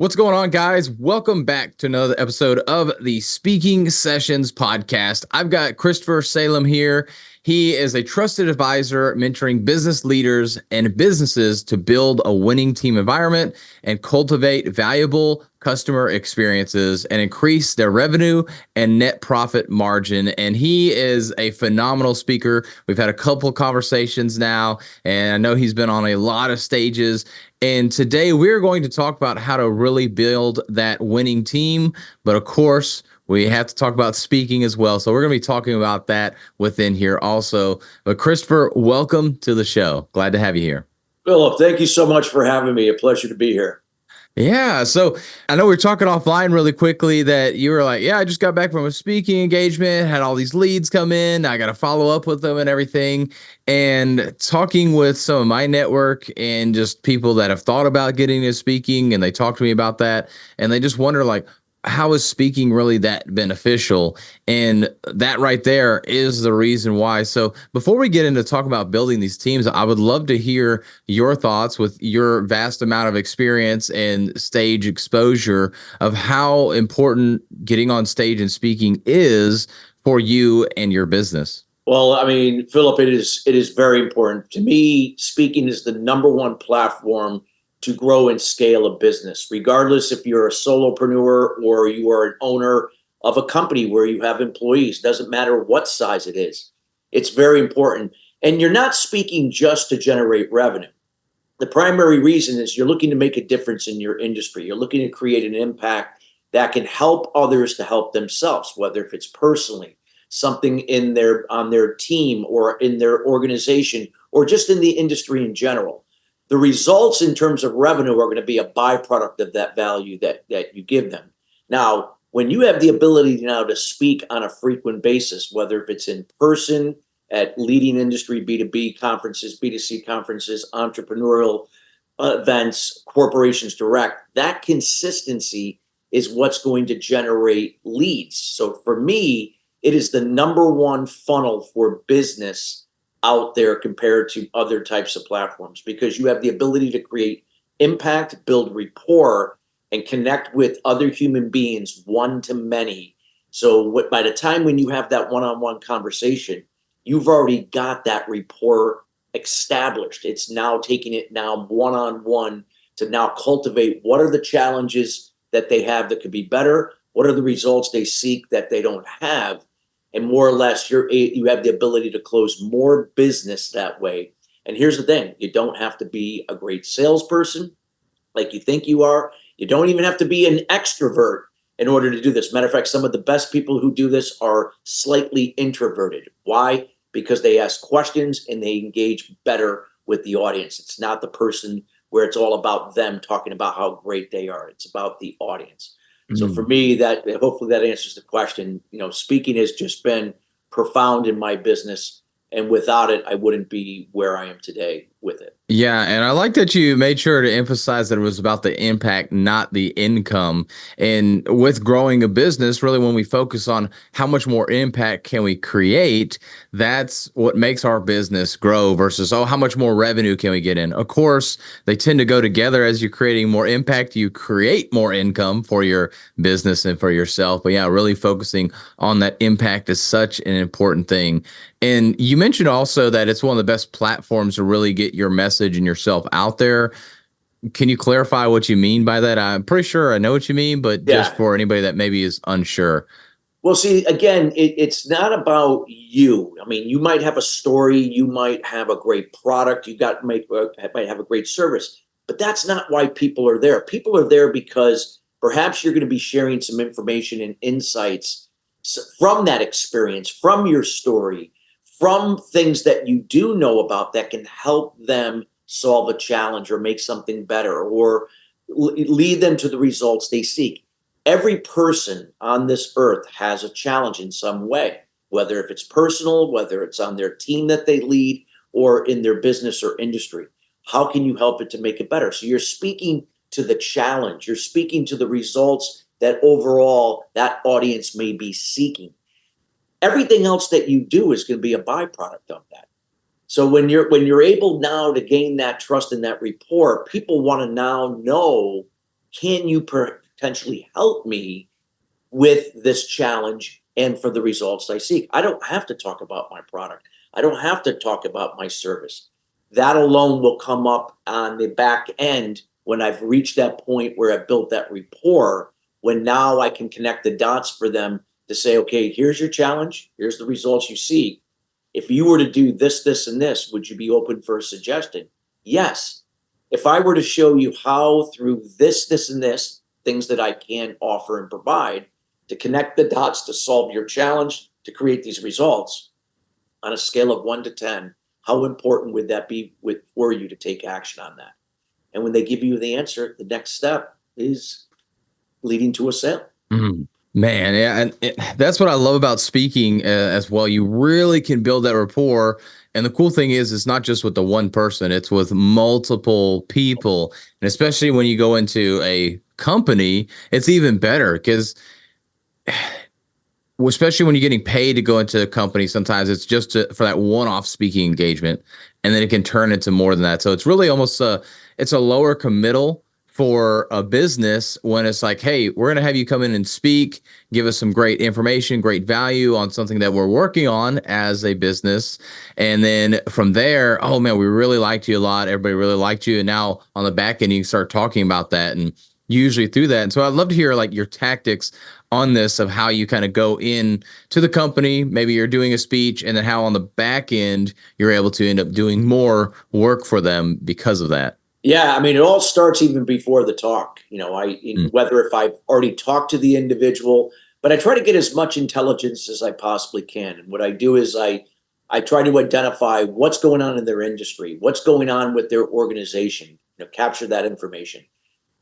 What's going on, guys? Welcome back to another episode of the Speaking Sessions podcast. I've got Christopher Salem here. He is a trusted advisor mentoring business leaders and businesses to build a winning team environment and cultivate valuable customer experiences and increase their revenue and net profit margin. And he is a phenomenal speaker. We've had a couple conversations now, and I know he's been on a lot of stages. And today we're going to talk about how to really build that winning team. But of course, we have to talk about speaking as well. So we're going to be talking about that within here also. But Christopher, welcome to the show. Glad to have you here. Philip, thank you so much for having me. A pleasure to be here. Yeah. So I know we were talking offline really quickly that you were like, yeah, I just got back from a speaking engagement, had all these leads come in. I got to follow up with them and everything. And talking with some of my network and just people that have thought about getting into speaking, and they talk to me about that. And they just wonder, like, how is speaking really that beneficial? And that right there is the reason why. So before we get into talk about building these teams, I would love to hear your thoughts with your vast amount of experience and stage exposure of how important getting on stage and speaking is for you and your business. Well, I mean, Philip, it is very important. To me, speaking is the number one platform to grow and scale a business, regardless if you're a solopreneur or you are an owner of a company where you have employees. Doesn't matter what size it is. It's very important. And you're not speaking just to generate revenue. The primary reason is you're looking to make a difference in your industry. You're looking to create an impact that can help others to help themselves, whether if it's personally, something in on their team or in their organization, or just in the industry in general. The results in terms of revenue are going to be a byproduct of that value that you give them. Now, when you have the ability now to speak on a frequent basis, whether if it's in person at leading industry B2B conferences, B2C conferences, entrepreneurial events, corporations direct, that consistency is what's going to generate leads. So for me, it is the number one funnel for business out there compared to other types of platforms, because you have the ability to create impact, build rapport, and connect with other human beings one to many. So by the time when you have that one-on-one conversation, you've already got that rapport established. It's now taking it now one-on-one to now cultivate what are the challenges that they have that could be better, what are the results they seek that they don't have, and more or less you have the ability to close more business that way. And here's the thing, you don't have to be a great salesperson like you think you are. You don't even have to be an extrovert in order to do this. Matter of fact, some of the best people who do this are slightly introverted. Why? Because they ask questions and they engage better with the audience. It's not the person where it's all about them talking about how great they are. It's about the audience. So for me, that hopefully that answers the question. You know, speaking has just been profound in my business, and without it, I wouldn't be where I am today with it. Yeah, and I like that you made sure to emphasize that it was about the impact, not the income. And with growing a business, really, when we focus on how much more impact can we create, that's what makes our business grow versus, oh, how much more revenue can we get in? Of course, they tend to go together. As you're creating more impact, you create more income for your business and for yourself. But yeah, really focusing on that impact is such an important thing. And you mentioned also that it's one of the best platforms to really get your message and yourself out there. Can you clarify what you mean by that? I'm pretty sure I know what you mean, but just Yeah. for anybody that maybe is unsure. Well, see, again, it's not about you. I mean, you might have a story, you might have a great product, might have a great service, but that's not why people are there. People are there because perhaps you're going to be sharing some information and insights from that experience, from your story, from things that you do know about that can help them solve a challenge or make something better or lead them to the results they seek. Every person on this earth has a challenge in some way, whether if it's personal, whether it's on their team that they lead, or in their business or industry. How can you help it to make it better? So you're speaking to the challenge, you're speaking to the results that overall that audience may be seeking. Everything else that you do is going to be a byproduct of that. So when you're able now to gain that trust and that rapport, people want to now know can you potentially help me with this challenge and for the results I seek? I don't have to talk about my product. I don't have to talk about my service. That alone will come up on the back end when I've reached that point where I've built that rapport, when now I can connect the dots for them to say, okay, here's your challenge. Here's the results you seek. If you were to do this, this, and this, would you be open for a suggestion? Yes. If I were to show you how through this, this, and this, things that I can offer and provide to connect the dots to solve your challenge, to create these results on a scale of 1 to 10, how important would that be for you to take action on that? And when they give you the answer, the next step is leading to a sale. Mm, man, yeah, and that's what I love about speaking as well. You really can build that rapport. And the cool thing is, it's not just with the one person, it's with multiple people. And especially when you go into a company, it's even better because especially when you're getting paid to go into a company, sometimes it's just for that one-off speaking engagement, and then it can turn into more than that. So it's really almost it's a lower committal for a business when it's like, hey, we're going to have you come in and speak, give us some great information, great value on something that we're working on as a business. And then from there, oh man, we really liked you a lot. Everybody really liked you. And now on the back end, you can start talking about that and usually through that. And so I'd love to hear like your tactics on this of how you kind of go in to the company. Maybe you're doing a speech, and then how on the back end you're able to end up doing more work for them because of that. Yeah, I mean, it all starts even before the talk. Whether if I've already talked to the individual, but I try to get as much intelligence as I possibly can. And what I do is I try to identify what's going on in their industry, what's going on with their organization, capture that information.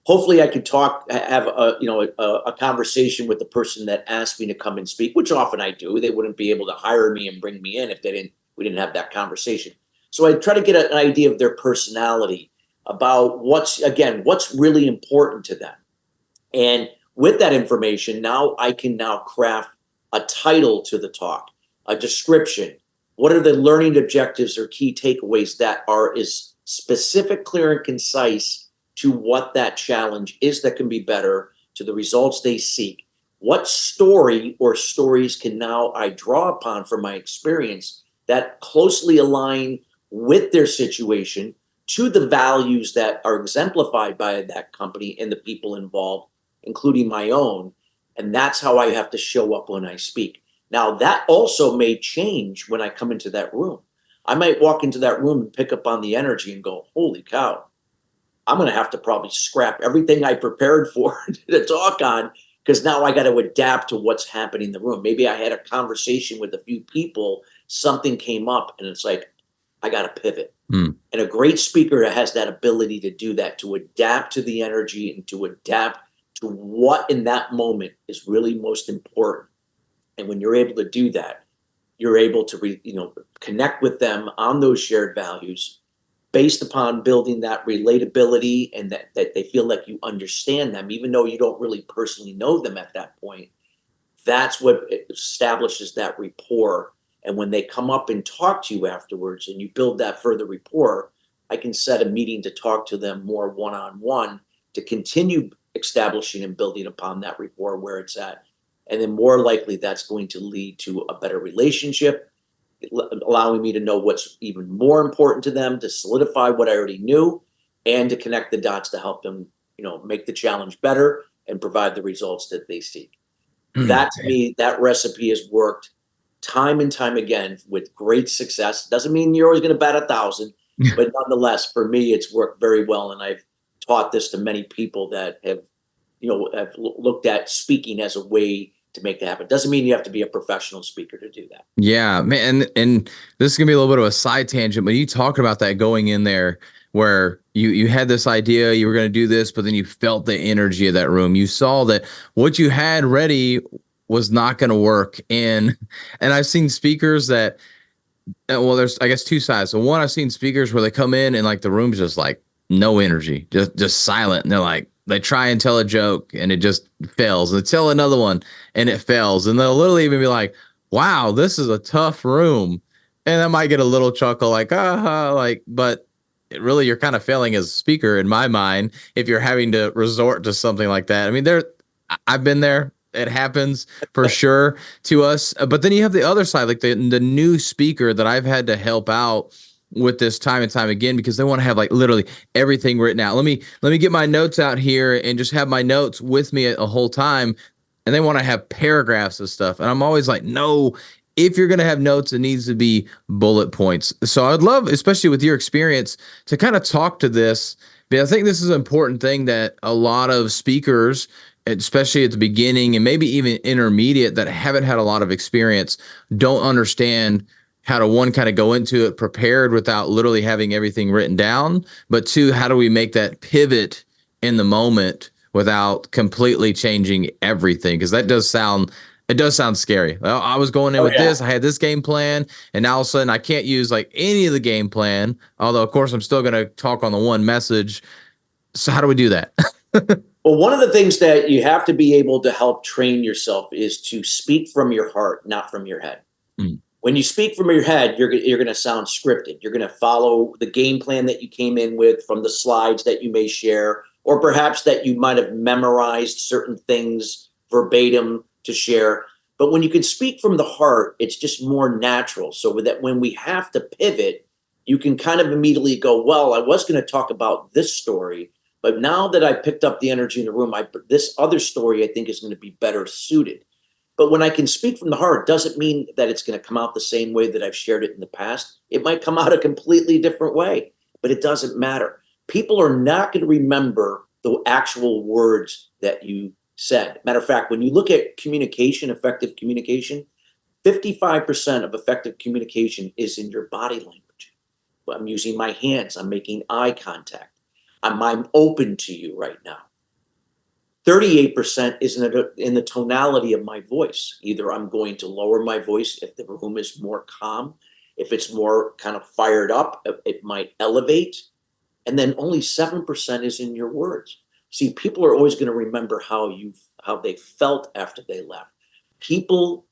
Hopefully I could have a conversation with the person that asked me to come and speak, which often I do. They wouldn't be able to hire me and bring me in if we didn't have that conversation. So I try to get an idea of their personality, about what's really important to them. And with that information, now I can craft a title to the talk, a description. What are the learning objectives or key takeaways that are as specific, clear, and concise to what that challenge is that can be better, to the results they seek? What story or stories can now I draw upon from my experience that closely align with their situation, to the values that are exemplified by that company and the people involved, including my own. And that's how I have to show up when I speak. Now, that also may change when I come into that room. I might walk into that room and pick up on the energy and go, holy cow, I'm going to have to probably scrap everything I prepared for to talk on, because now I got to adapt to what's happening in the room. Maybe I had a conversation with a few people, something came up, and it's like, I got to pivot. And a great speaker has that ability to do that, to adapt to the energy and to adapt to what in that moment is really most important. And when you're able to do that, you're able to connect with them on those shared values based upon building that relatability, and that they feel like you understand them, even though you don't really personally know them at that point. That's what establishes that rapport. And when they come up and talk to you afterwards and you build that further rapport, I can set a meeting to talk to them more one-on-one to continue establishing and building upon that rapport where it's at. And then more likely that's going to lead to a better relationship, allowing me to know what's even more important to them, to solidify what I already knew, and to connect the dots to help them, make the challenge better and provide the results that they seek. That, to me, that recipe has worked time and time again with great success. Doesn't mean you're always going to bat 1,000, but nonetheless, for me, it's worked very well. And I've taught this to many people that have looked at speaking as a way to make that happen. Doesn't mean you have to be a professional speaker to do that. Yeah, man. And this is going to be a little bit of a side tangent, but you talking about that going in there where you had this idea, you were going to do this, but then you felt the energy of that room. You saw that what you had ready was not going to work. And I've seen speakers that, well, there's, I guess, two sides. So one, I've seen speakers where they come in and like the room's just like no energy, just silent. And they're like, they try and tell a joke and it just fails. And they tell another one and it fails. And they'll literally even be like, wow, this is a tough room. And I might get a little chuckle like, but really you're kind of failing as a speaker in my mind if you're having to resort to something like that. I mean, I've been there. It happens for sure to us. But then you have the other side, like the new speaker that I've had to help out with this time and time again, because they want to have like literally everything written out. Let me get my notes out here and just have my notes with me a whole time. And they want to have paragraphs of stuff. And I'm always like, no, if you're going to have notes, it needs to be bullet points. So I'd love, especially with your experience, to kind of talk to this. But I think this is an important thing that a lot of speakers, especially at the beginning and maybe even intermediate, that haven't had a lot of experience, don't understand how to, one, kind of go into it prepared without literally having everything written down, but two, how do we make that pivot in the moment without completely changing everything? Because it does sound scary. Well, I was going in with this, I had this game plan, and now all of a sudden I can't use like any of the game plan. Although, of course, I'm still going to talk on the one message. So how do we do that? Well, one of the things that you have to be able to help train yourself is to speak from your heart, not from your head. Mm. When you speak from your head, you're going to sound scripted. You're going to follow the game plan that you came in with from the slides that you may share, or perhaps that you might have memorized certain things verbatim to share. But when you can speak from the heart, it's just more natural. So that when we have to pivot, you can kind of immediately go, well, I was going to talk about this story, but now that I picked up the energy in the room, this other story I think is going to be better suited. But when I can speak from the heart, doesn't mean that it's going to come out the same way that I've shared it in the past. It might come out a completely different way, but it doesn't matter. People are not going to remember the actual words that you said. Matter of fact, when you look at communication, effective communication, 55% of effective communication is in your body language. I'm using my hands. I'm making eye contact. I'm open to you right now. 38% is in the tonality of my voice. Either I'm going to lower my voice if the room is more calm. If it's more kind of fired up, it might elevate. And then only 7% is in your words. See, people are always going to remember how they felt after they left. People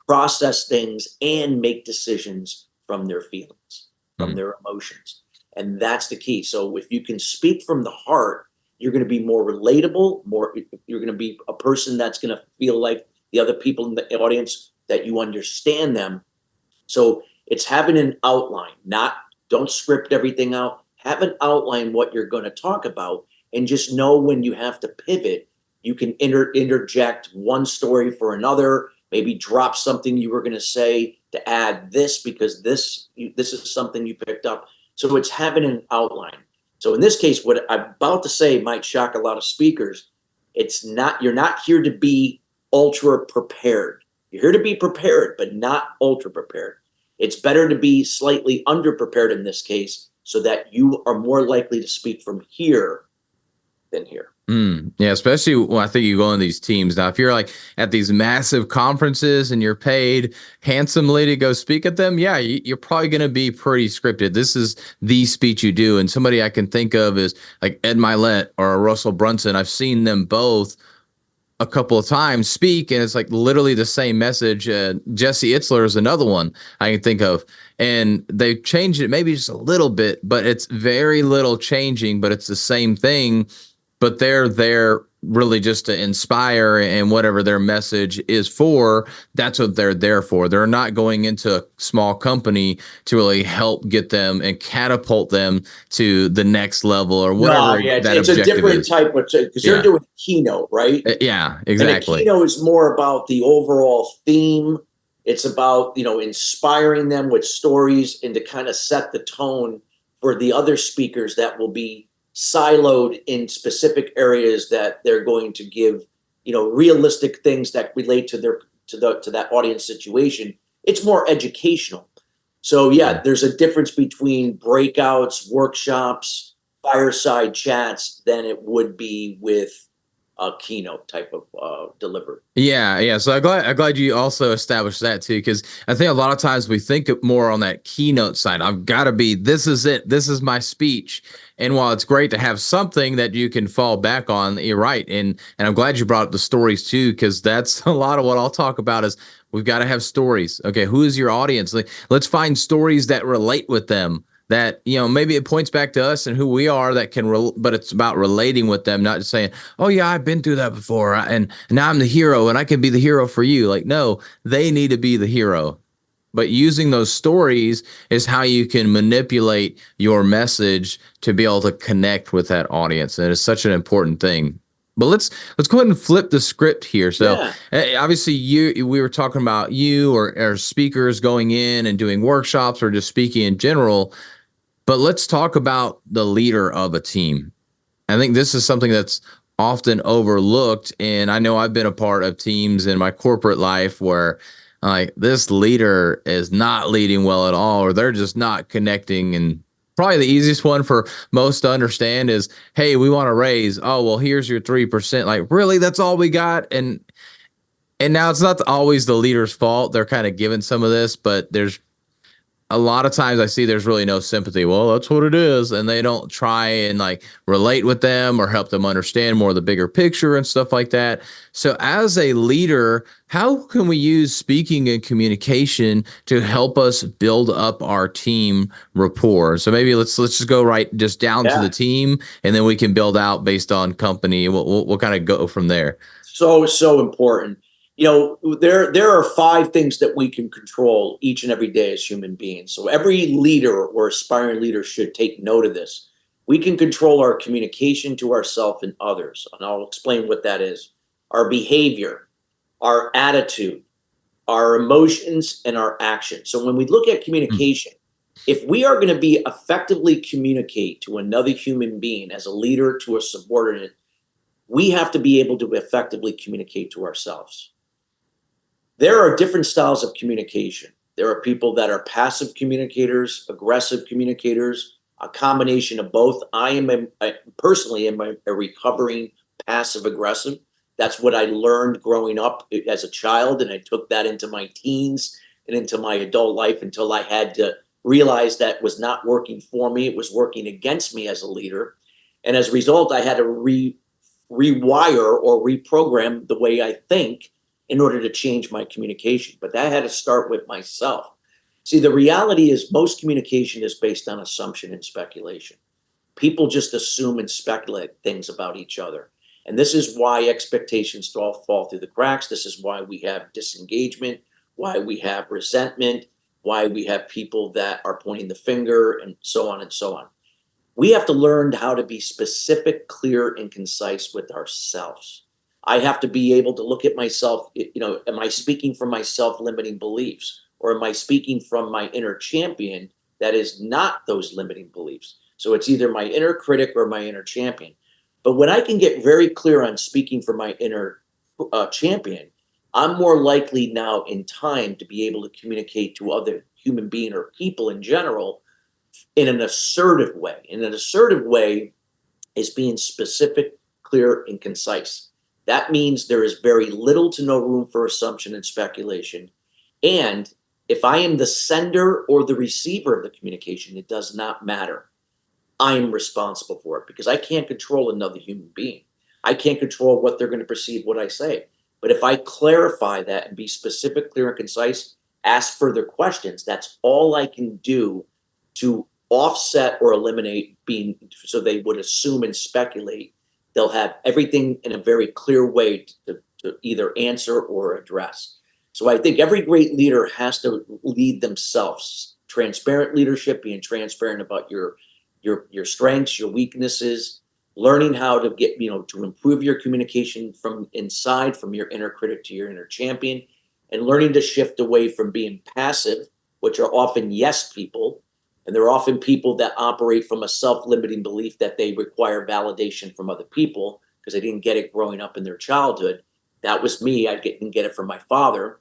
process things and make decisions from their feelings, from their emotions. And that's the key. So if you can speak from the heart, you're going to be more relatable, you're going to be a person that's going to feel like the other people in the audience, that you understand them. So it's having an outline, don't script everything out. Have an outline what you're going to talk about, and just know when you have to pivot. You can interject one story for another, maybe drop something you were going to say to add this, because this is something you picked up. So it's having an outline. So in this case, what I'm about to say might shock a lot of speakers. You're not here to be ultra prepared. You're here to be prepared, but not ultra prepared. It's better to be slightly underprepared in this case, so that you are more likely to speak from here than here. Yeah, especially when I think you go on these teams. Now, if you're like at these massive conferences and you're paid handsomely to go speak at them, yeah, you're probably going to be pretty scripted. This is the speech you do. And somebody I can think of is like Ed Milet or Russell Brunson. I've seen them both a couple of times speak, and it's like literally the same message. Jesse Itzler is another one I can think of. And they've changed it maybe just a little bit, but it's very little changing, but it's the same thing. But they're there really just to inspire, and whatever their message is for, that's what they're there for. They're not going into a small company to really help get them and catapult them to the next level or whatever. It's a different type of, because you're doing a keynote, right? Yeah, exactly. And a keynote is more about the overall theme. It's about, inspiring them with stories and to kind of set the tone for the other speakers that will be siloed in specific areas that they're going to give, realistic things that relate to that audience situation. It's more educational. So there's a difference between breakouts, workshops, fireside chats than it would be with a keynote type of delivery. Yeah. So I'm glad you also established that too, because I think a lot of times we think more on that keynote side. I've got to be, this is it. This is my speech. And while it's great to have something that you can fall back on, you're right. And I'm glad you brought up the stories too, because that's a lot of what I'll talk about is we've got to have stories. Okay, who is your audience? Let's find stories that relate with them. that, maybe it points back to us and who we are that but it's about relating with them, not just saying, oh yeah, I've been through that before. And now I'm the hero and I can be the hero for you. Like, no, they need to be the hero. But using those stories is how you can manipulate your message to be able to connect with that audience. And it's such an important thing. But let's go ahead and flip the script here. So Yeah. obviously we were talking about you or speakers going in and doing workshops or just speaking in general. But let's talk about the leader of a team. I think this is something that's often overlooked. And I know I've been a part of teams in my corporate life where like this leader is not leading well at all, or they're just not connecting. And probably the easiest one for most to understand is, hey, we want to raise. Oh, well, here's your 3%. Like, really, that's all we got. And now it's not always the leader's fault. They're kind of given some of this, but there's a lot of times I see there's really no sympathy. Well, that's what it is. And they don't try and like relate with them or help them understand more of the bigger picture and stuff like that. So as a leader, how can we use speaking and communication to help us build up our team rapport? So maybe let's just go just down to Yeah. the team, and then we can build out based on company. We'll kind of go from there. So important. There are 5 things that we can control each and every day as human beings. So every leader or aspiring leader should take note of this. We can control our communication to ourselves and others, and I'll explain what that is. Our behavior, our attitude, our emotions, and our actions. So when we look at Hmm. communication, if we are going to be effectively communicate to another human being as a leader to a subordinate, we have to be able to effectively communicate to ourselves. There are different styles of communication. There are people that are passive communicators, aggressive communicators, a combination of both. I personally am a recovering passive aggressive. That's what I learned growing up as a child, and I took that into my teens and into my adult life until I had to realize that was not working for me. It was working against me as a leader. And as a result, I had to rewire or reprogram the way I think in order to change my communication. But that had to start with myself. See, the reality is most communication is based on assumption and speculation. People just assume and speculate things about each other. And this is why expectations fall through the cracks. This is why we have disengagement, why we have resentment, why we have people that are pointing the finger, and so on and so on. We have to learn how to be specific, clear, and concise with ourselves. I have to be able to look at myself, am I speaking from my self-limiting beliefs? Or am I speaking from my inner champion that is not those limiting beliefs? So it's either my inner critic or my inner champion. But when I can get very clear on speaking for my inner champion, I'm more likely now in time to be able to communicate to other human being or people in general in an assertive way. And an assertive way is being specific, clear, and concise. That means there is very little to no room for assumption and speculation. And if I am the sender or the receiver of the communication, it does not matter. I am responsible for it because I can't control another human being. I can't control what they're going to perceive what I say. But if I clarify that and be specific, clear, and concise, ask further questions, that's all I can do to offset or eliminate being so they would assume and speculate. They'll have everything in a very clear way to either answer or address. So I think every great leader has to lead themselves. Transparent leadership, being transparent about your strengths, your weaknesses, learning how to get, to improve your communication from inside, from your inner critic to your inner champion, and learning to shift away from being passive, which are often yes people. And they're often people that operate from a self-limiting belief that they require validation from other people because they didn't get it growing up in their childhood. That was me. I didn't get it from my father.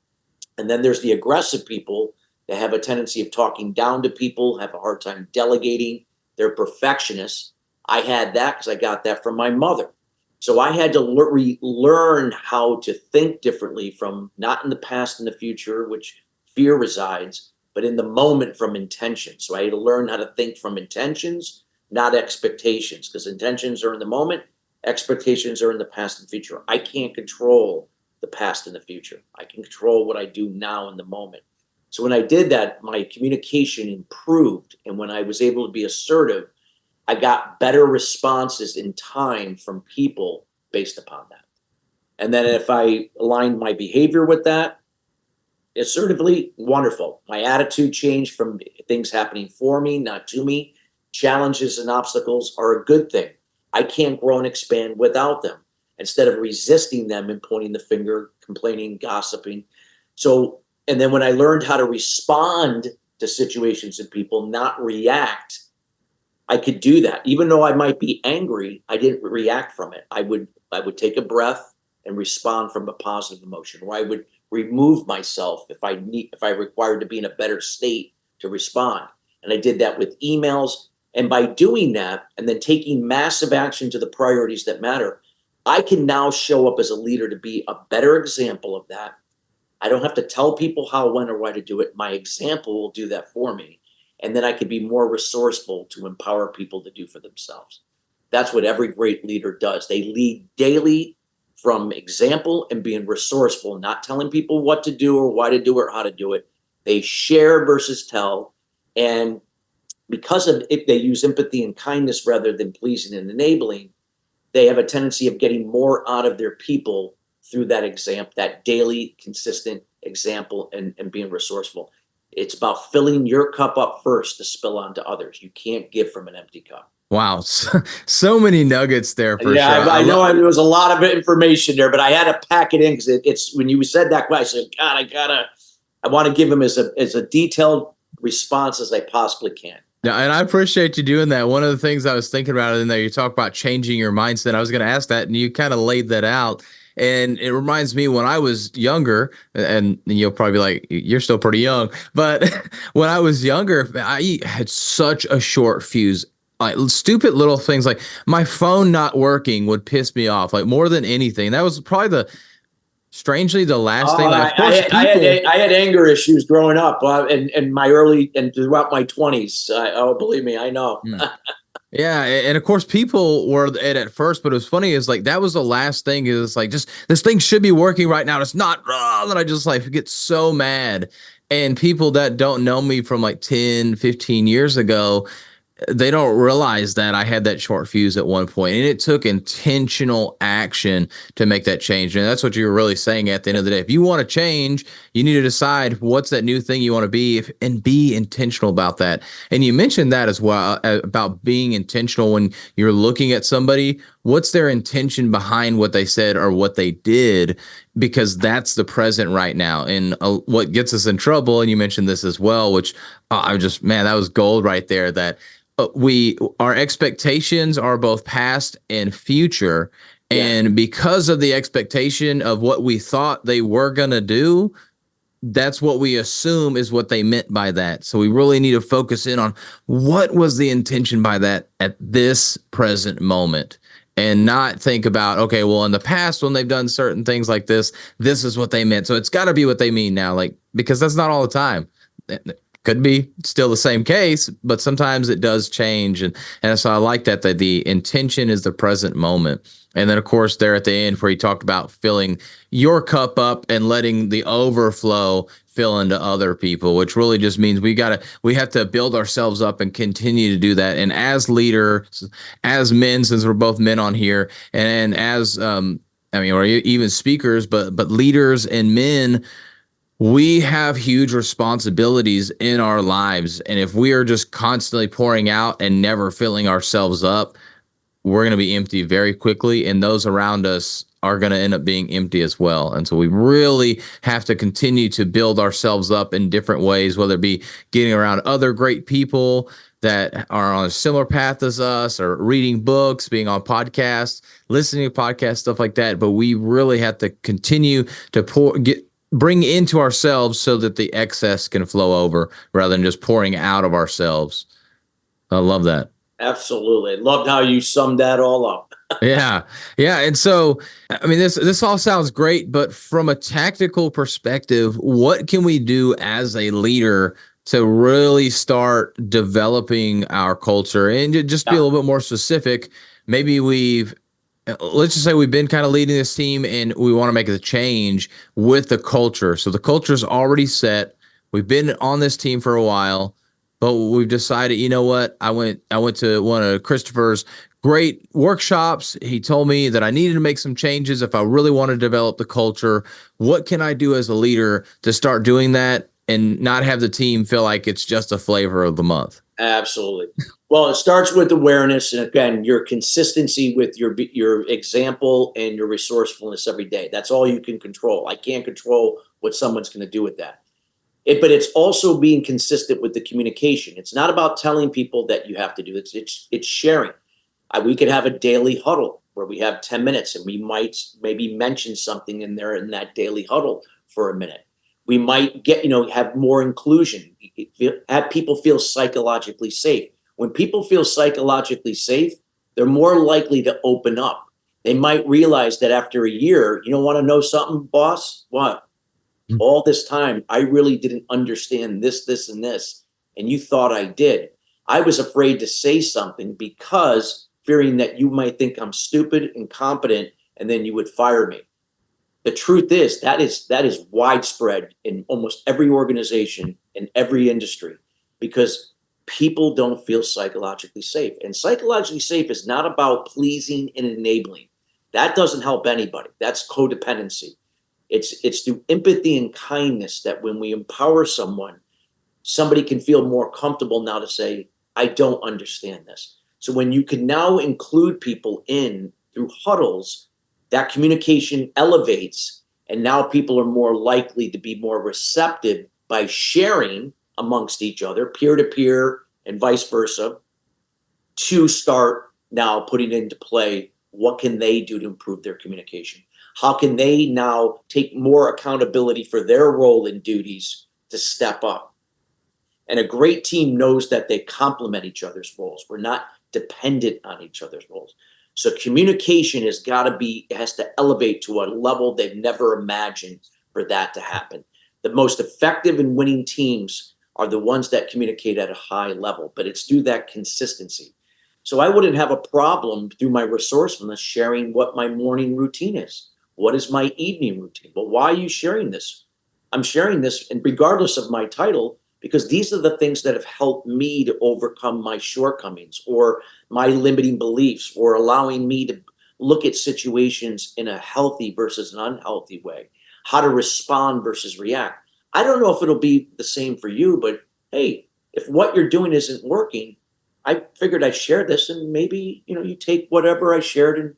And then there's the aggressive people that have a tendency of talking down to people, have a hard time delegating. They're perfectionists. I had that because I got that from my mother. So I had to learn how to think differently from not in the past and the future, which fear resides, but in the moment from intention. So I had to learn how to think from intentions, not expectations, because intentions are in the moment, expectations are in the past and future. I can't control the past and the future. I can control what I do now in the moment. So when I did that, my communication improved. And when I was able to be assertive, I got better responses in time from people based upon that. And then if I aligned my behavior with that assertively, wonderful. My attitude changed from things happening for me, not to me. Challenges and obstacles are a good thing. I can't grow and expand without them instead of resisting them and pointing the finger, complaining, gossiping. So, and then when I learned how to respond to situations and people, not react, I could do that. Even though I might be angry, I didn't react from it. I would take a breath and respond from a positive emotion, or I would remove myself if I required to be in a better state to respond. And I did that with emails. And by doing that and then taking massive action to the priorities that matter, I can now show up as a leader to be a better example of that. I don't have to tell people how, when, or why to do it. My example will do that for me. And then I can be more resourceful to empower people to do for themselves. That's what every great leader does. They lead daily from example and being resourceful, not telling people what to do or why to do it or how to do it. They share versus tell. And because of it, they use empathy and kindness rather than pleasing and enabling. They have a tendency of getting more out of their people through that example, that daily, consistent example, and being resourceful. It's about filling your cup up first to spill onto others. You can't give from an empty cup. Wow. So many nuggets there for Yeah, sure. I know there was a lot of information there, but I had to pack it in because it's when you said that question, I said, God, I want to give them as a detailed response as I possibly can. Yeah, and I appreciate you doing that. One of the things I was thinking about in there, you talk about changing your mindset. I was going to ask that, and you kind of laid that out. And it reminds me when I was younger, and you'll probably be like, you're still pretty young, but when I was younger, I had such a short fuse. Like stupid little things like my phone not working would piss me off, like more than anything. That was probably strangely the last thing. Like, of course, I had anger issues growing up in my early and throughout my 20s. Believe me, I know. Yeah, and of course people were at first, but it was funny is like that was the last thing is like just this thing should be working right now. It's not, that I just like get so mad. And people that don't know me from like 10, 15 years ago, they don't realize that I had that short fuse at one point, and it took intentional action to make that change. And that's what you were really saying at the end of the day. If you want to change, you need to decide what's that new thing you want to be and be intentional about that. And you mentioned that as well about being intentional when you're looking at somebody, what's their intention behind what they said or what they did, because that's the present right now. And what gets us in trouble, and you mentioned this as well, which man, that was gold right there, that our expectations are both past and future. And because of the expectation of what we thought they were going to do, that's what we assume is what they meant by that. So we really need to focus in on what was the intention by that at this present moment, and not think about, okay, well, in the past when they've done certain things like this is what they meant. So it's got to be what they mean now, like, because that's not all the time. Could be still the same case, but sometimes it does change. And so I like that the intention is the present moment. And then, of course, there at the end where you talked about filling your cup up and letting the overflow fill into other people, which really just means we have to build ourselves up and continue to do that. And as leaders, as men, since we're both men on here, and as or even speakers, but leaders and men, we have huge responsibilities in our lives. And if we are just constantly pouring out and never filling ourselves up, we're going to be empty very quickly. And those around us are going to end up being empty as well. And so we really have to continue to build ourselves up in different ways, whether it be getting around other great people that are on a similar path as us, or reading books, being on podcasts, listening to podcasts, stuff like that. But we really have to continue to bring into ourselves so that the excess can flow over rather than just pouring out of ourselves. I love that. Absolutely. Loved how you summed that all up. Yeah. And so, I mean, this all sounds great, but from a tactical perspective, what can we do as a leader to really start developing our culture? And to just be a little bit more specific, maybe let's just say we've been kind of leading this team and we want to make a change with the culture. So the culture is already set. We've been on this team for a while, but we've decided, you know what? I went to one of Christopher's great workshops. He told me that I needed to make some changes if I really want to develop the culture. What can I do as a leader to start doing that and not have the team feel like it's just a flavor of the month? Absolutely. Well, it starts with awareness, and again, your consistency with your example and your resourcefulness every day. That's all you can control. I can't control what someone's going to do with that. But it's also being consistent with the communication. It's not about telling people that you have to do it. It's sharing. We could have a daily huddle where we have 10 minutes, and we might maybe mention something in there in that daily huddle for a minute. We might have more inclusion, have people feel psychologically safe. When people feel psychologically safe, they're more likely to open up. They might realize that after a year, you don't want to know something, boss? What? All this time, I really didn't understand this, and this, and you thought I did. I was afraid to say something because fearing that you might think I'm stupid, incompetent, and then you would fire me. The truth is that is widespread in almost every organization in every industry, because people don't feel psychologically safe. And psychologically safe is not about pleasing and enabling. That doesn't help anybody. That's codependency. It's through empathy and kindness that when we empower someone, somebody can feel more comfortable now to say, I don't understand this. So when you can now include people in through huddles, that communication elevates, and now people are more likely to be more receptive by sharing amongst each other, peer to peer and vice versa, to start now putting into play what can they do to improve their communication. How can they now take more accountability for their role and duties to step up? And a great team knows that they complement each other's roles. We're not dependent on each other's roles. So communication has to elevate to a level they've never imagined for that to happen. The most effective and winning teams are the ones that communicate at a high level, but it's through that consistency. So I wouldn't have a problem through my resourcefulness sharing what my morning routine is. What is my evening routine? Well, why are you sharing this? I'm sharing this, and regardless of my title, because these are the things that have helped me to overcome my shortcomings or my limiting beliefs, or allowing me to look at situations in a healthy versus an unhealthy way, how to respond versus react. I don't know if it'll be the same for you, but hey, if what you're doing isn't working, I figured I'd share this, and maybe, you take whatever I shared and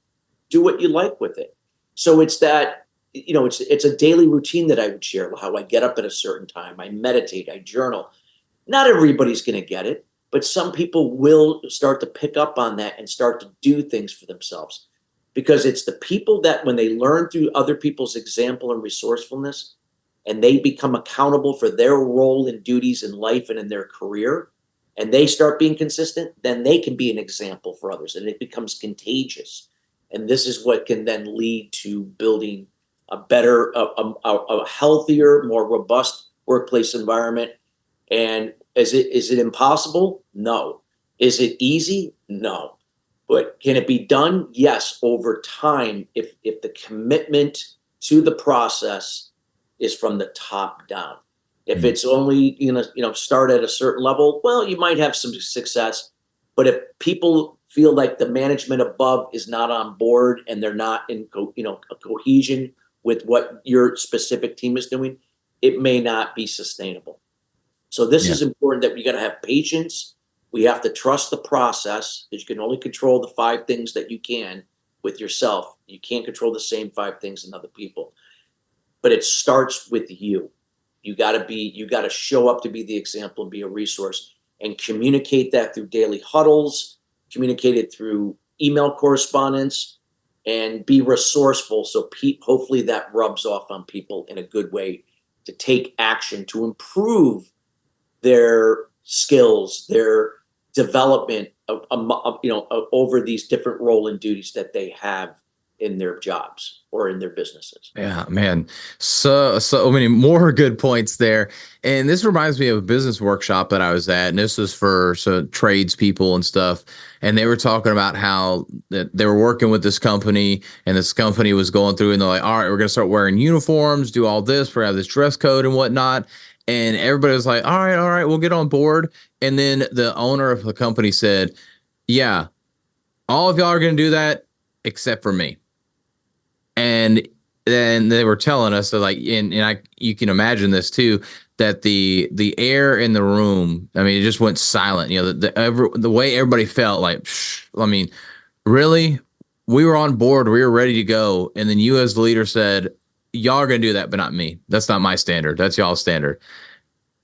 do what you like with it. So it's that, it's a daily routine that I would share, how I get up at a certain time, I meditate, I journal. Not everybody's going to get it, but some people will start to pick up on that and start to do things for themselves, because it's the people that when they learn through other people's example and resourcefulness, and they become accountable for their role and duties in life and in their career, and they start being consistent, then they can be an example for others, and it becomes contagious. And this is what can then lead to building a better, a healthier, more robust workplace environment. And is it impossible? No. Is it easy? No. But can it be done? Yes, over time, if the commitment to the process is from the top down. If it's only start at a certain level, well, you might have some success. But if people feel like the management above is not on board and they're not in a cohesion with what your specific team is doing, it may not be sustainable. So this is important, that we got to have patience. We have to trust the process, because you can only control the 5 things that you can with yourself. You can't control the same 5 things in other people. But it starts with you. You got to show up to be the example and be a resource, and communicate that through daily huddles, communicate it through email correspondence, and be resourceful. So hopefully that rubs off on people in a good way to take action to improve their skills, their development over these different role and duties that they have in their jobs or in their businesses. Yeah, man. So many more good points there. And this reminds me of a business workshop that I was at, and this was for tradespeople and stuff. And they were talking about how they were working with this company, and this company was going through, and they're like, all right, we're going to start wearing uniforms, do all this, we have this dress code and whatnot. And everybody was like, all right, we'll get on board. And then the owner of the company said, yeah, all of y'all are going to do that except for me. And then they were telling us that, like, you can imagine this too, that the air in the room, I mean, it just went silent. You know, the way everybody felt, like, I mean, really, we were on board, we were ready to go, and then you as the leader said, y'all are gonna do that, but not me. That's not my standard. That's y'all's standard.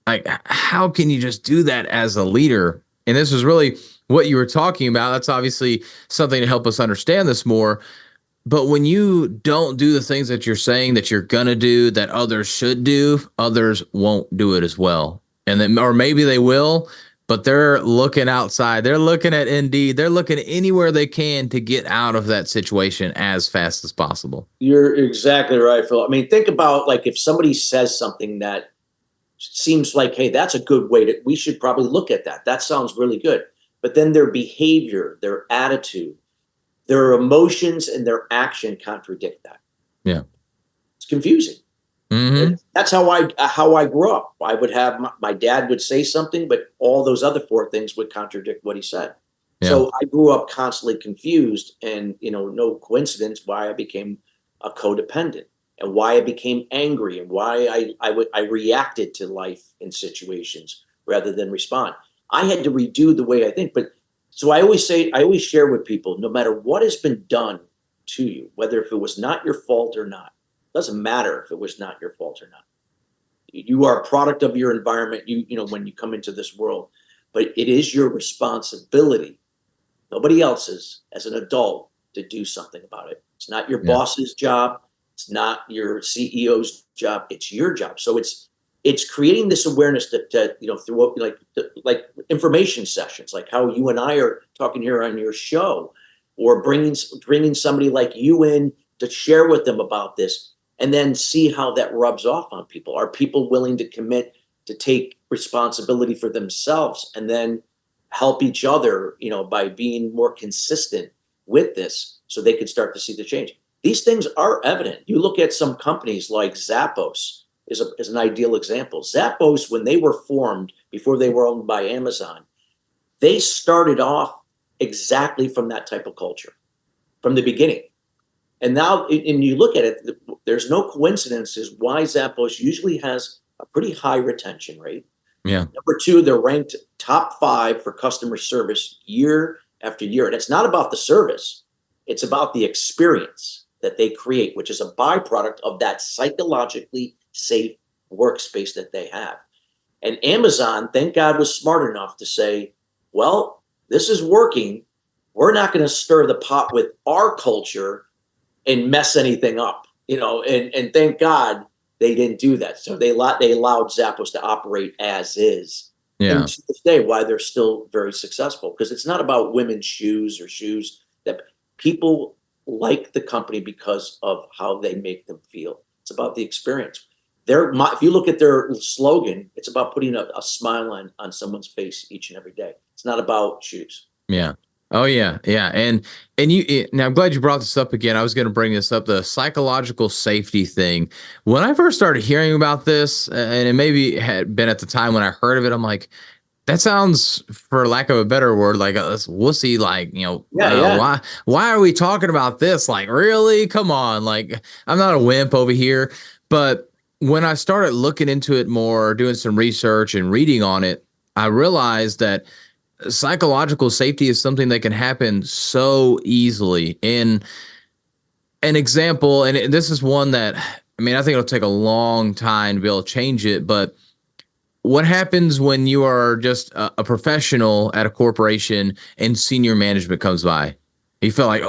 Like, how can you just do that as a leader? And this is really what you were talking about. That's obviously something to help us understand this more. But when you don't do the things that you're saying that you're gonna do, that others should do, others won't do it as well. And then, or maybe they will, but they're looking outside. They're looking at Indeed. They're looking anywhere they can to get out of that situation as fast as possible. You're exactly right, Phil. I mean, think about, like, if somebody says something that seems like, hey, that's a good way to, we should probably look at that. That sounds really good. But then their behavior, their attitude, their emotions, and their action contradict that. Yeah. It's confusing. Mm-hmm. That's how I grew up. I would have my dad would say something, but all those other four things would contradict what he said. Yeah. So I grew up constantly confused, and no coincidence why I became a codependent, and why I became angry, and why I reacted to life in situations rather than respond. I had to redo the way I think. But so I always share with people, no matter what has been done to you, whether if it was not your fault or not, doesn't matter if it was not your fault or not. You are a product of your environment, when you come into this world. But it is your responsibility, nobody else's, as an adult, to do something about it. It's not your boss's job. It's not your CEO's job. It's your job. So it's creating this awareness that through like information sessions, like how you and I are talking here on your show, or bringing somebody like you in to share with them about this, and then see how that rubs off on people. Are people willing to commit to take responsibility for themselves, and then help each other, by being more consistent with this, so they can start to see the change? These things are evident. You look at some companies like Zappos is an ideal example. Zappos, when they were formed, before they were owned by Amazon, they started off exactly from that type of culture from the beginning. And now, and you look at it, there's no coincidences why Zappos usually has a pretty high retention rate. Yeah. Number two, they're ranked top 5 for customer service year after year. And it's not about the service. It's about the experience that they create, which is a byproduct of that psychologically safe workspace that they have. And Amazon, thank God, was smart enough to say, well, this is working. We're not going to stir the pot with our culture and mess anything up, and thank God they didn't do that. So they allowed Zappos to operate as is. Yeah. And to this day, why they're still very successful, because it's not about women's shoes or shoes. That people like the company because of how they make them feel. It's about the experience. If you look at their slogan, it's about putting a smile on someone's face each and every day. It's not about shoes. Yeah. Oh yeah. Yeah. And now I'm glad you brought this up again. I was going to bring this up, the psychological safety thing. When I first started hearing about this, and it maybe had been at the time when I heard of it, I'm like, that sounds, for lack of a better word, like a wussy, like, why are we talking about this? Like, really? Come on. Like, I'm not a wimp over here. But when I started looking into it more, doing some research and reading on it, I realized that psychological safety is something that can happen so easily. In an example, and this is one that, I mean, I think it'll take a long time to be able to change it, but what happens when you are just a professional at a corporation and senior management comes by? You feel like,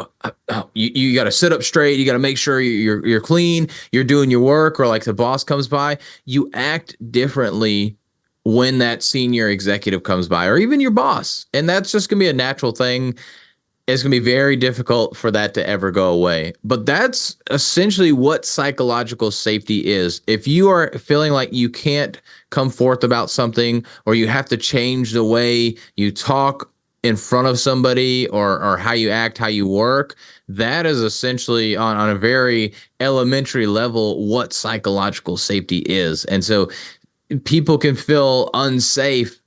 you got to sit up straight. You got to make sure you're clean. You're doing your work, or like the boss comes by, you act differently when that senior executive comes by, or even your boss. And that's just going to be a natural thing. It's going to be very difficult for that to ever go away. But that's essentially what psychological safety is. If you are feeling like you can't come forth about something, or you have to change the way you talk in front of somebody, or how you act, how you work, that is essentially on a very elementary level what psychological safety is. And so people can feel unsafe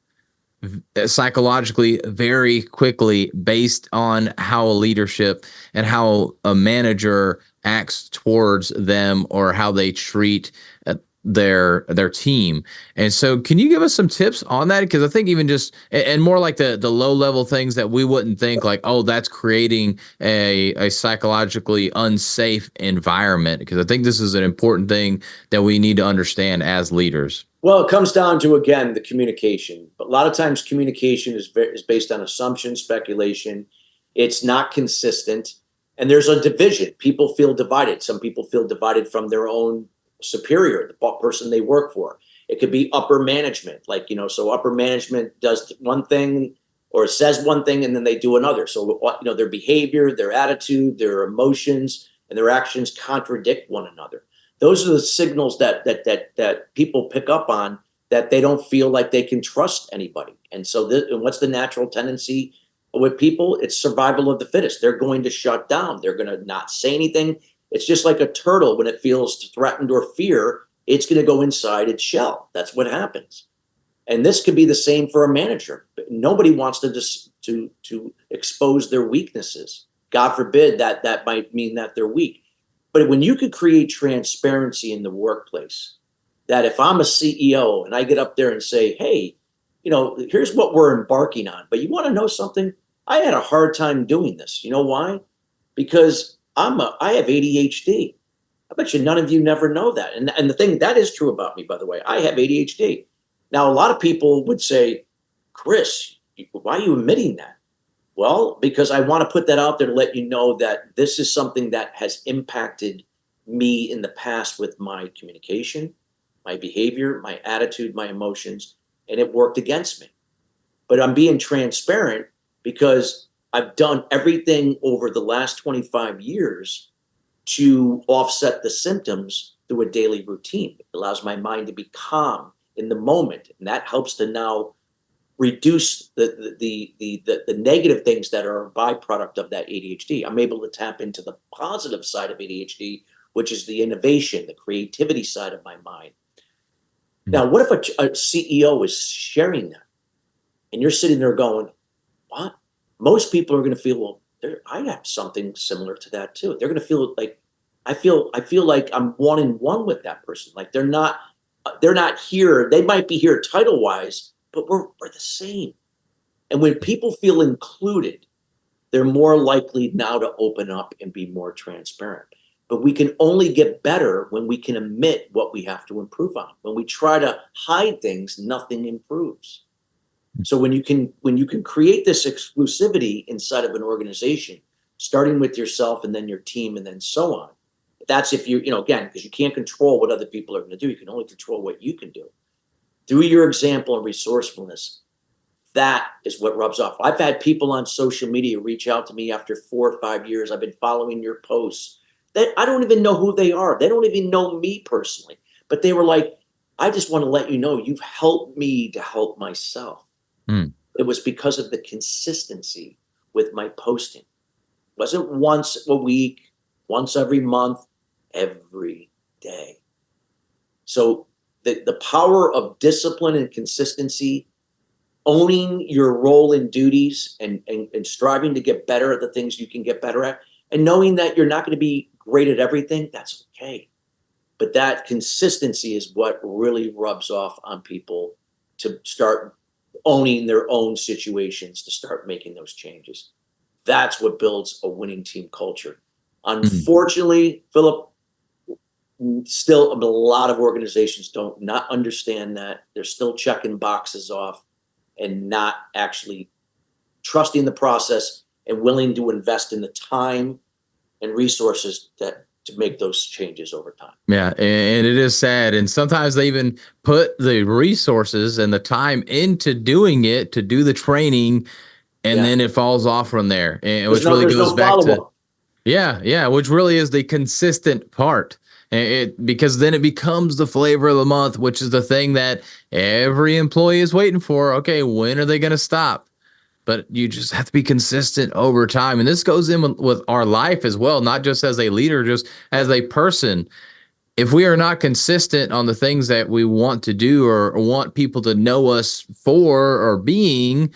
psychologically very quickly based on how a leadership and how a manager acts towards them or how they treat their team. And so can you give us some tips on that? Because I think even just and more like the low level things that we wouldn't think like, oh, that's creating a psychologically unsafe environment, because I think this is an important thing that we need to understand as leaders. Well, it comes down to, again, the communication. But a lot of times communication is based on assumption, speculation. It's not consistent. And there's a division. People feel divided. Some people feel divided from their own superior, the person they work for. It could be upper management. Like, so upper management does one thing or says one thing and then they do another. So, their behavior, their attitude, their emotions, and their actions contradict one another. Those are the signals that people pick up on, that they don't feel like they can trust anybody. And so and what's the natural tendency with people? It's survival of the fittest. They're going to shut down. They're going to not say anything. It's just like a turtle when it feels threatened or fear, it's going to go inside its shell. That's what happens. And this could be the same for a manager. Nobody wants to expose their weaknesses. God forbid that might mean that they're weak. But when you could create transparency in the workplace, that if I'm a CEO and I get up there and say, hey, here's what we're embarking on, but you want to know something? I had a hard time doing this. You know why? Because I have ADHD. I bet you none of you never know that. And the thing that is true about me, by the way, I have ADHD. Now, a lot of people would say, Chris, why are you admitting that? Well, because I want to put that out there to let you know that this is something that has impacted me in the past with my communication, my behavior, my attitude, my emotions, and it worked against me. But I'm being transparent because I've done everything over the last 25 years to offset the symptoms through a daily routine. It allows my mind to be calm in the moment, and that helps to now reduce the negative things that are a byproduct of that ADHD. I'm able to tap into the positive side of ADHD, which is the innovation, the creativity side of my mind. Now, what if a CEO is sharing that and you're sitting there going, what? Most people are going to feel, well, I have something similar to that too. They're going to feel like, I feel like I'm one-on-one with that person. Like they're not here. They might be here title wise, but we're the same. And when people feel included, they're more likely now to open up and be more transparent. But we can only get better when we can admit what we have to improve on. When we try to hide things, nothing improves. So when you can create this exclusivity inside of an organization, starting with yourself and then your team and then so on, that's if again, because you can't control what other people are going to do. You can only control what you can do. Through your example and resourcefulness, that is what rubs off. I've had people on social media reach out to me after 4 or 5 years. I've been following your posts. I don't even know who they are. They don't even know me personally. But they were like, I just want to let you know you've helped me to help myself. It was because of the consistency with my posting. It wasn't once a week, once every month, every day. So the power of discipline and consistency, owning your role and duties and striving to get better at the things you can get better at, and knowing that you're not going to be great at everything, that's okay. But that consistency is what really rubs off on people to start owning their own situations, to start making those changes. That's what builds a winning team culture. Unfortunately, Philip, still a lot of organizations don't not understand that. They're still checking boxes off and not actually trusting the process and willing to invest in the time and resources to make those changes over time. Yeah, and it is sad. And sometimes they even put the resources and the time into doing it, to do the training, and then it falls off from there. And which really goes back to, which really is the consistent part. Because then it becomes the flavor of the month, which is the thing that every employee is waiting for. Okay, when are they going to stop? But you just have to be consistent over time. And this goes in with our life as well, not just as a leader, just as a person. if we are not consistent on the things that we want to do or want people to know us for or being,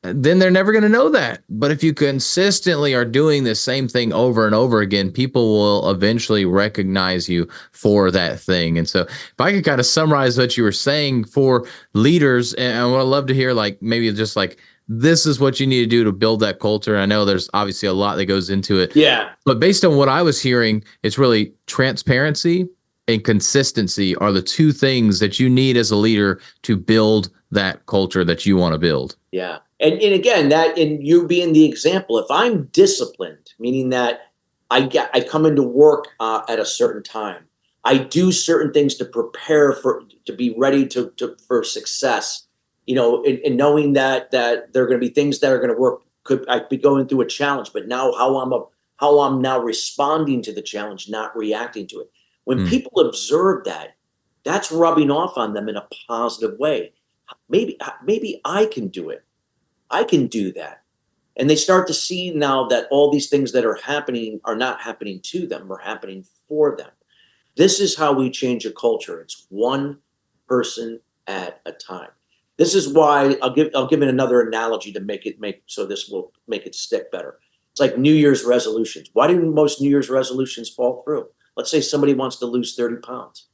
then they're never going to know that. But if you consistently are doing the same thing over and over again, people will eventually recognize you for that thing. And so if I could kind of summarize what you were saying for leaders, and I would love to hear like maybe just like, this is what you need to do to build that culture. I know there's obviously a lot that goes into it. Yeah. But based on what I was hearing, it's really transparency and consistency are the two things that you need as a leader to build that culture that you want to build. Yeah. And again, that, and you being the example, if I'm disciplined, meaning that I come into work at a certain time, I do certain things to prepare to be ready for success, and knowing that there are going to be things that are going to work. I be going through a challenge, but now how I'm now responding to the challenge, not reacting to it. When people observe that, that's rubbing off on them in a positive way. Maybe I can do it. I can do that. And they start to see now that all these things that are happening are not happening to them, are happening for them. This is how we change a culture. It's one person at a time. This is why I'll give it another analogy to so this will make it stick better. It's like New Year's resolutions. Why do most New Year's resolutions fall through? Let's say somebody wants to lose 30 pounds.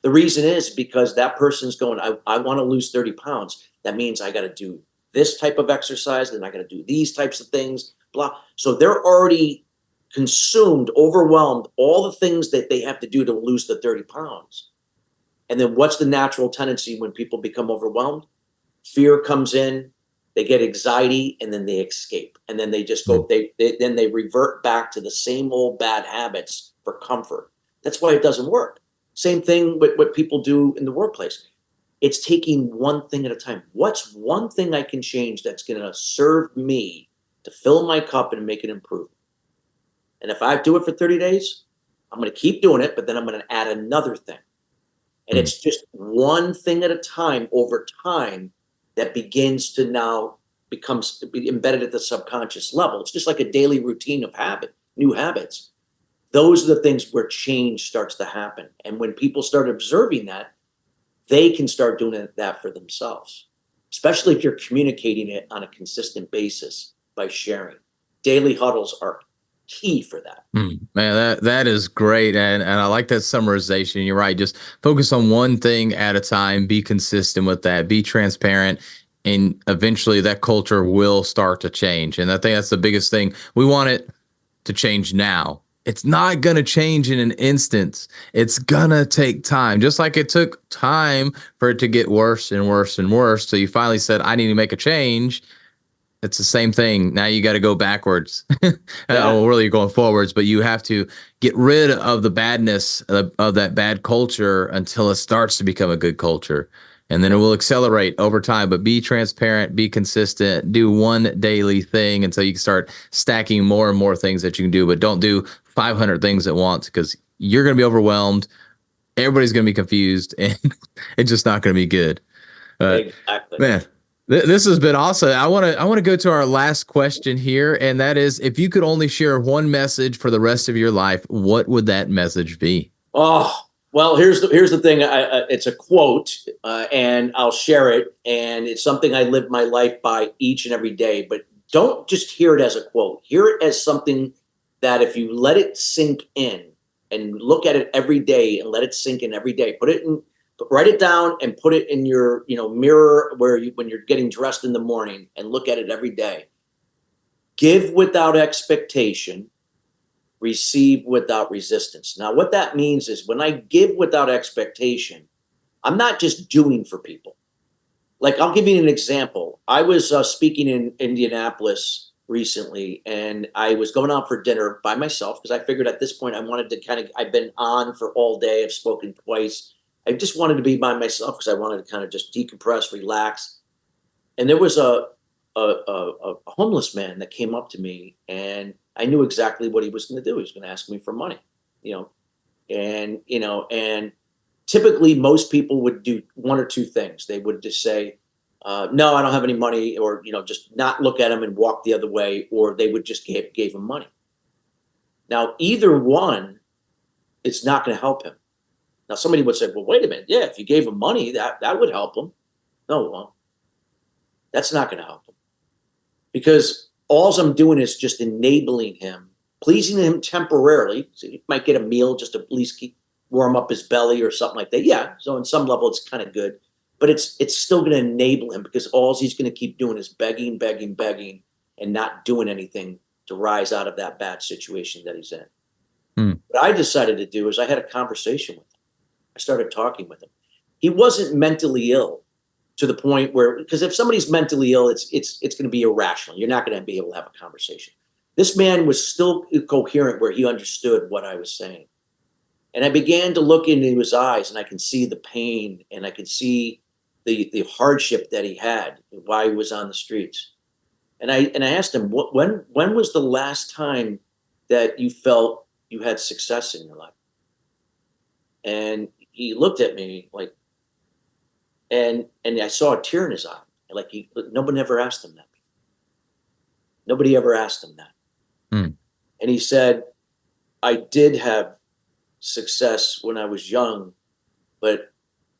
The reason is because that person's going, I want to lose 30 pounds. That means I got to do this type of exercise, then I got to do these types of things, blah. So they're already consumed, overwhelmed, all the things that they have to do to lose the 30 pounds. And then what's the natural tendency when people become overwhelmed? Fear comes in, they get anxiety, and then they escape. And then they just go, then they revert back to the same old bad habits for comfort. That's why it doesn't work. Same thing with what people do in the workplace. It's taking one thing at a time. What's one thing I can change that's going to serve me to fill my cup and make it improve? And if I do it for 30 days, I'm going to keep doing it, but then I'm going to add another thing. And it's just one thing at a time over time that begins to now becomes embedded at the subconscious level. It's just like a daily routine of new habits. Those are the things where change starts to happen. And when people start observing that, they can start doing that for themselves, especially if you're communicating it on a consistent basis by sharing. Daily huddles are key for that. Man, that is great. And I like that summarization. You're right. Just focus on one thing at a time, be consistent with that, be transparent, and eventually that culture will start to change. And I think that's the biggest thing. We want it to change now. It's not going to change in an instant. It's going to take time, just like it took time for it to get worse and worse and worse. So you finally said, I need to make a change. It's the same thing. Now you got to go backwards. Well, really going forwards, but you have to get rid of the badness of that bad culture until it starts to become a good culture. And then it will accelerate over time, but be transparent, be consistent, do one daily thing until you can start stacking more and more things that you can do, but don't do 500 things at once because you're going to be overwhelmed. Everybody's going to be confused and it's just not going to be good. Exactly. Man, this has been awesome. I want to go to our last question here. And that is, if you could only share one message for the rest of your life, what would that message be? Oh, well, here's the thing. It's a quote, and I'll share it. And it's something I live my life by each and every day. But don't just hear it as a quote. Hear it as something that if you let it sink in and look at it every day and let it sink in every day, write it down and put it in your mirror when you're getting dressed in the morning and look at it every day. Give without expectation. Receive without resistance. Now, what that means is when I give without expectation, I'm not just doing for people. Like, I'll give you an example. I was speaking in Indianapolis recently, and I was going out for dinner by myself because I figured at this point I wanted to I've been on for all day. I've spoken twice. I just wanted to be by myself because I wanted to kind of just decompress, relax. And there was a homeless man that came up to me, and I knew exactly what he was going to do. He was going to ask me for money, and typically most people would do one or two things. They would just say, no, I don't have any money, or, just not look at him and walk the other way, or they would just gave him money. Now, either one, it's not going to help him. Now, somebody would say, well, wait a minute. Yeah, if you gave him money, that would help him. No, well, that's not going to help him, because all I'm doing is just enabling him, pleasing him temporarily. So he might get a meal just to at least warm up his belly or something like that. Yeah. So on some level, it's kind of good, but it's still going to enable him, because all he's going to keep doing is begging, begging, begging, and not doing anything to rise out of that bad situation that he's in. What I decided to do is I had a conversation with him. I started talking with him. He wasn't mentally ill to the point where, because if somebody's mentally ill, it's going to be irrational. You're not going to be able to have a conversation. This man was still coherent, where he understood what I was saying. And I began to look into his eyes, and I can see the pain, and I can see the hardship that he had while he was on the streets. And I asked him, when was the last time that you felt you had success in your life? And he looked at me like, and I saw a tear in his eye. Like, nobody ever asked him that. Nobody ever asked him that. And he said, I did have success when I was young, but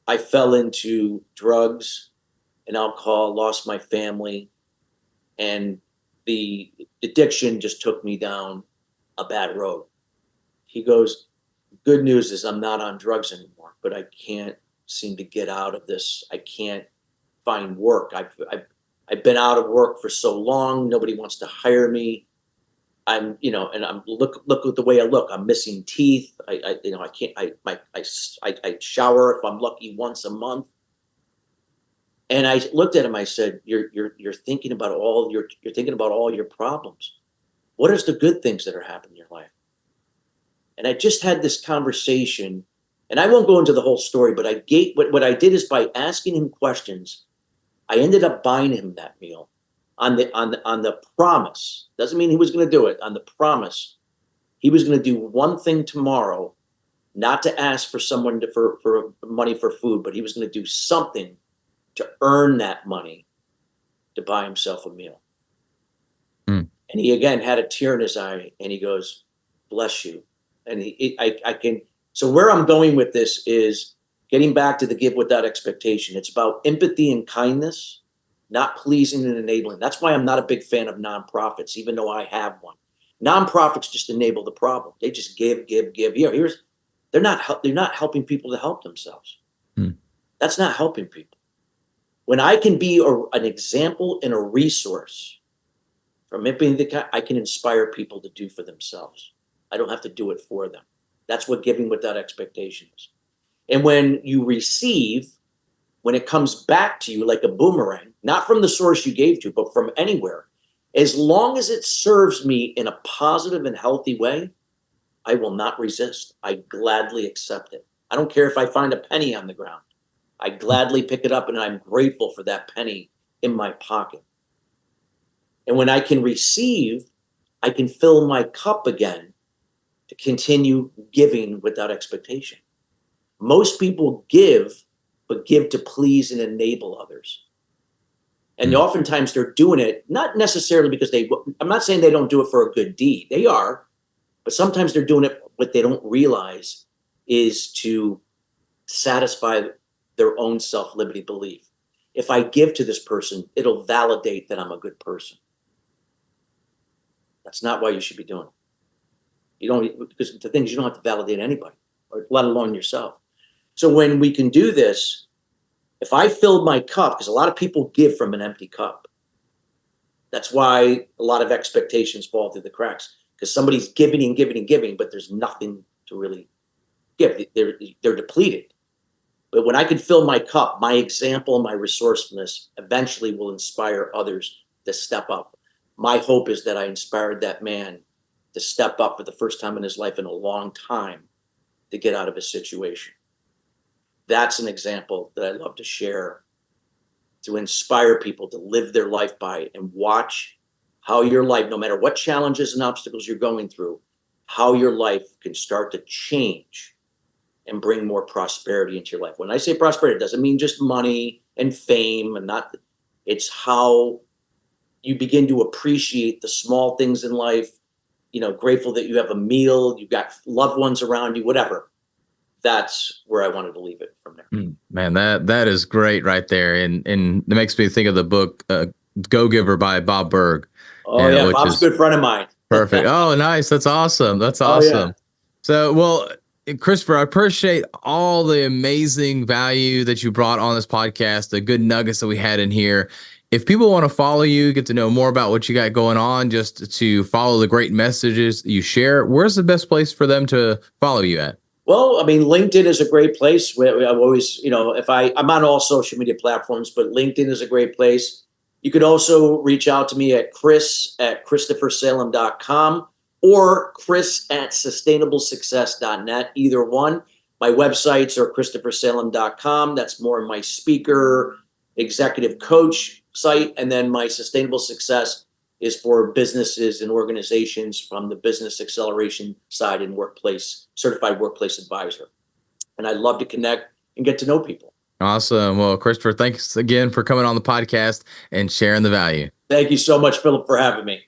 I fell into drugs and alcohol, lost my family, and the addiction just took me down a bad road. He goes, good news is I'm not on drugs anymore, but I can't seem to get out of this. I can't find work. I've been out of work for so long. Nobody wants to hire me. I'm, and I'm look at the way I look. I'm missing teeth. I can't. I shower if I'm lucky once a month. And I looked at him. I said, "You're thinking about all your problems. What is the good things that are happening in your life?" And I just had this conversation, and I won't go into the whole story, but what I did is, by asking him questions, I ended up buying him that meal on the promise. Doesn't mean he was going to do it. On the promise, he was going to do one thing tomorrow, not to ask for someone for money for food, but he was going to do something to earn that money to buy himself a meal. And he again had a tear in his eye, and he goes, "Bless you." And I can. So where I'm going with this is getting back to the give without expectation. It's about empathy and kindness, not pleasing and enabling. That's why I'm not a big fan of nonprofits, even though I have one. Nonprofits just enable the problem. They just give. They're not helping people to help themselves. That's not helping people. When I can be an example and a resource from empathy, I can inspire people to do for themselves. I don't have to do it for them. That's what giving without expectation is. And when you receive, when it comes back to you like a boomerang, not from the source you gave to, but from anywhere, as long as it serves me in a positive and healthy way, I will not resist. I gladly accept it. I don't care if I find a penny on the ground. I gladly pick it up, and I'm grateful for that penny in my pocket. And when I can receive, I can fill my cup again to continue giving without expectation. Most people give, but give to please and enable others. And oftentimes they're doing it not necessarily because I'm not saying they don't do it for a good deed. They are, but sometimes they're doing it, what they don't realize is to satisfy their own self-limiting belief. If I give to this person, it'll validate that I'm a good person. That's not why you should be doing it. You don't, because the thing is, you don't have to validate anybody, or let alone yourself. So when we can do this, if I filled my cup, because a lot of people give from an empty cup. That's why a lot of expectations fall through the cracks, because somebody's giving and giving and giving, but there's nothing to really give. They're depleted. But when I can fill my cup, my example, my resourcefulness eventually will inspire others to step up. My hope is that I inspired that man to step up for the first time in his life in a long time to get out of his situation. That's an example that I love to share, to inspire people to live their life by, and watch how your life, no matter what challenges and obstacles you're going through, how your life can start to change and bring more prosperity into your life. When I say prosperity, it doesn't mean just money and fame, and not. It's how you begin to appreciate the small things in life. Grateful that you have a meal, you've got loved ones around you, whatever. that's where I wanted to leave it from there. Man, that is great right there. And it makes me think of the book Go Giver by Bob Berg. Oh yeah, Which Bob's is a good friend of mine. perfect. Oh, nice. That's awesome. That's Oh yeah. awesome. So, well, Christopher, I appreciate all the amazing value that you brought on this podcast, the good nuggets that we had in here. If people want to follow you, get to know more about what you got going on, just to follow the great messages you share, where's the best place for them to follow you at? Well, I mean, LinkedIn is a great place. I've always, if I'm on all social media platforms, but LinkedIn is a great place. You could also reach out to me at chris@christophersalem.com or chris@sustainablesuccess.net, either one. My websites are christophersalem.com. That's more my speaker, executive coach site. And then my sustainable success is for businesses and organizations from the business acceleration side and workplace, certified workplace advisor. And I'd love to connect and get to know people. Awesome. Well, Christopher, thanks again for coming on the podcast and sharing the value. Thank you so much, Philip, for having me.